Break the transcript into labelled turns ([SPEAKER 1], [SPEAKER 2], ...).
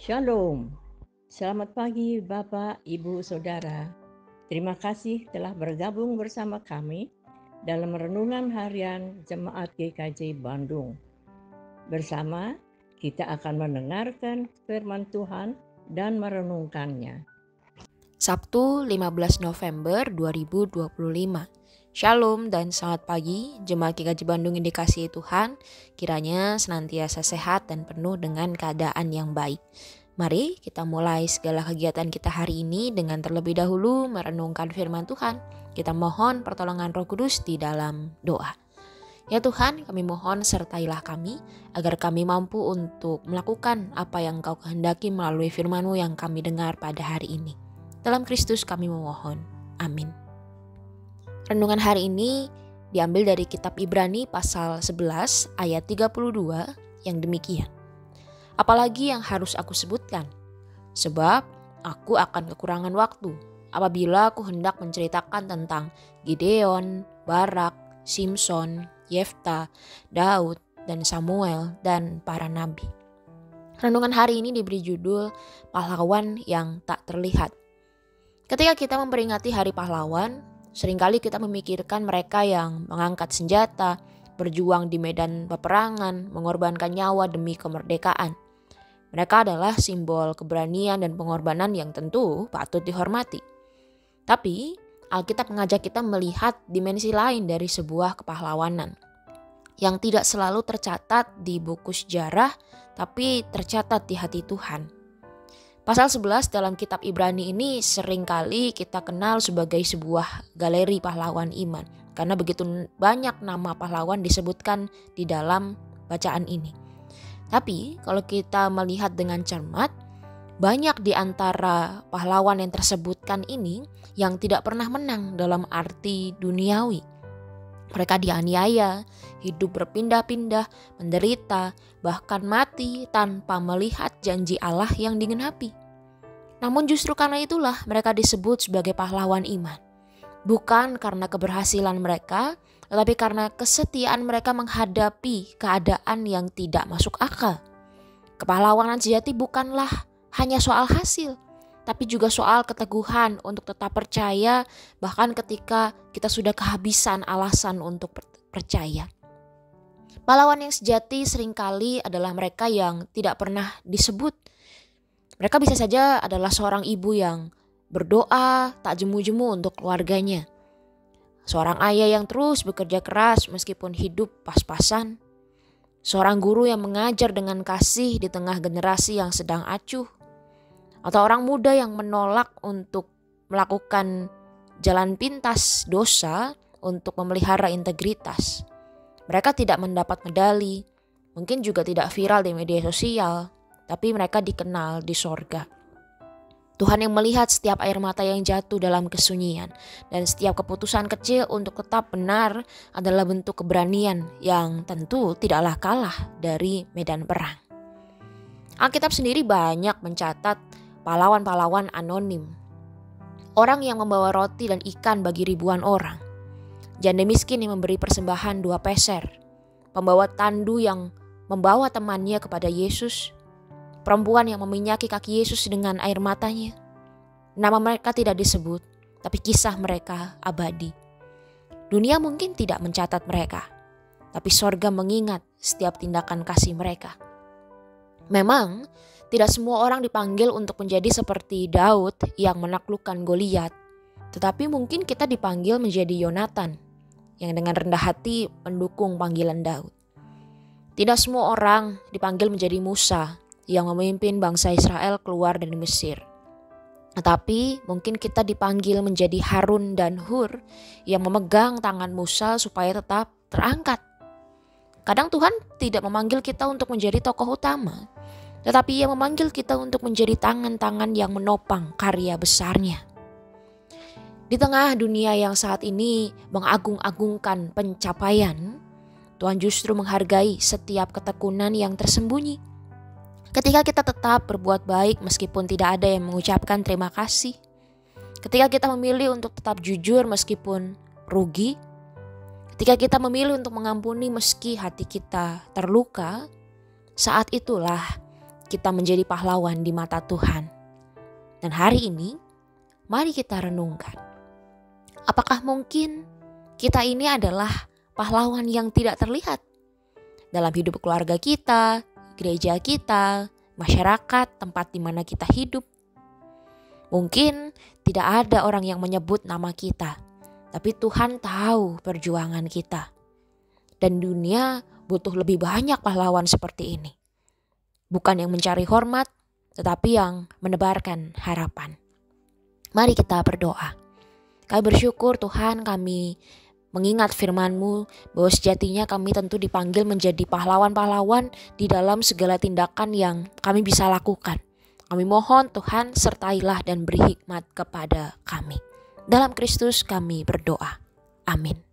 [SPEAKER 1] Shalom. Selamat pagi Bapak, Ibu, Saudara. Terima kasih telah bergabung bersama kami dalam renungan harian Jemaat GKJ Bandung. Bersama kita akan mendengarkan firman Tuhan dan merenungkannya.
[SPEAKER 2] Sabtu 15 November 2025. Shalom dan selamat pagi Jemaat GKJ Bandung yang dikasihi Tuhan. Kiranya senantiasa sehat dan penuh dengan keadaan yang baik. Mari kita mulai segala kegiatan kita hari ini dengan terlebih dahulu merenungkan firman Tuhan. Kita mohon pertolongan Roh Kudus di dalam doa. Ya Tuhan, kami mohon sertailah kami agar kami mampu untuk melakukan apa yang Engkau kehendaki melalui firman-Mu yang kami dengar pada hari ini. Dalam Kristus kami memohon. Amin. Renungan hari ini diambil dari kitab Ibrani pasal 11 ayat 32 yang demikian. Apalagi yang harus aku sebutkan? Sebab aku akan kekurangan waktu apabila aku hendak menceritakan tentang Gideon, Barak, Simson, Yefta, Daud, dan Samuel, dan para nabi. Renungan hari ini diberi judul Pahlawan yang Tak Terlihat. Ketika kita memperingati Hari Pahlawan, seringkali kita memikirkan mereka yang mengangkat senjata, berjuang di medan peperangan, mengorbankan nyawa demi kemerdekaan. Mereka adalah simbol keberanian dan pengorbanan yang tentu patut dihormati. Tapi, Alkitab mengajak kita melihat dimensi lain dari sebuah kepahlawanan yang tidak selalu tercatat di buku sejarah, tapi tercatat di hati Tuhan. Pasal 11 dalam kitab Ibrani ini seringkali kita kenal sebagai sebuah galeri pahlawan iman, karena begitu banyak nama pahlawan disebutkan di dalam bacaan ini. Tapi kalau kita melihat dengan cermat, banyak di antara pahlawan yang tersebutkan ini yang tidak pernah menang dalam arti duniawi. Mereka dianiaya, hidup berpindah-pindah, menderita, bahkan mati tanpa melihat janji Allah yang digenapi. Namun justru karena itulah mereka disebut sebagai pahlawan iman. Bukan karena keberhasilan mereka, tetapi karena kesetiaan mereka menghadapi keadaan yang tidak masuk akal. Kepahlawanan sejati bukanlah hanya soal hasil, tapi juga soal keteguhan untuk tetap percaya bahkan ketika kita sudah kehabisan alasan untuk percaya. Pahlawan yang sejati seringkali adalah mereka yang tidak pernah disebut. Mereka bisa saja adalah seorang ibu yang berdoa tak jemu-jemu untuk keluarganya. Seorang ayah yang terus bekerja keras meskipun hidup pas-pasan. Seorang guru yang mengajar dengan kasih di tengah generasi yang sedang acuh. Atau orang muda yang menolak untuk melakukan jalan pintas dosa untuk memelihara integritas. Mereka tidak mendapat medali, mungkin juga tidak viral di media sosial, tapi mereka dikenal di sorga. Tuhan yang melihat setiap air mata yang jatuh dalam kesunyian dan setiap keputusan kecil untuk tetap benar adalah bentuk keberanian yang tentu tidaklah kalah dari medan perang. Alkitab sendiri banyak mencatat pahlawan-pahlawan anonim. Orang yang membawa roti dan ikan bagi ribuan orang. Janda miskin yang memberi persembahan 2 peser. Pembawa tandu yang membawa temannya kepada Yesus. Perempuan yang meminyaki kaki Yesus dengan air matanya. Nama mereka tidak disebut, tapi kisah mereka abadi. Dunia mungkin tidak mencatat mereka, tapi sorga mengingat setiap tindakan kasih mereka. Memang, tidak semua orang dipanggil untuk menjadi seperti Daud yang menaklukkan Goliat, tetapi mungkin kita dipanggil menjadi Yonatan, yang dengan rendah hati mendukung panggilan Daud. Tidak semua orang dipanggil menjadi Musa, yang memimpin bangsa Israel keluar dari Mesir. Tetapi mungkin kita dipanggil menjadi Harun dan Hur yang memegang tangan Musa supaya tetap terangkat. Kadang Tuhan tidak memanggil kita untuk menjadi tokoh utama, tetapi Ia memanggil kita untuk menjadi tangan-tangan yang menopang karya besarnya. Di tengah dunia yang saat ini mengagung-agungkan pencapaian, Tuhan justru menghargai setiap ketekunan yang tersembunyi. Ketika kita tetap berbuat baik meskipun tidak ada yang mengucapkan terima kasih. Ketika kita memilih untuk tetap jujur meskipun rugi. Ketika kita memilih untuk mengampuni meski hati kita terluka. Saat itulah kita menjadi pahlawan di mata Tuhan. Dan hari ini, mari kita renungkan. Apakah mungkin kita ini adalah pahlawan yang tidak terlihat dalam hidup keluarga kita, gereja kita, masyarakat, tempat di mana kita hidup? Mungkin tidak ada orang yang menyebut nama kita, tapi Tuhan tahu perjuangan kita. Dan dunia butuh lebih banyak pahlawan seperti ini. Bukan yang mencari hormat, tetapi yang menebarkan harapan. Mari kita berdoa. Kami bersyukur Tuhan, kami mengingat firman-Mu bahwa sejatinya kami tentu dipanggil menjadi pahlawan-pahlawan di dalam segala tindakan yang kami bisa lakukan. Kami mohon Tuhan sertailah dan beri hikmat kepada kami. Dalam Kristus kami berdoa. Amin.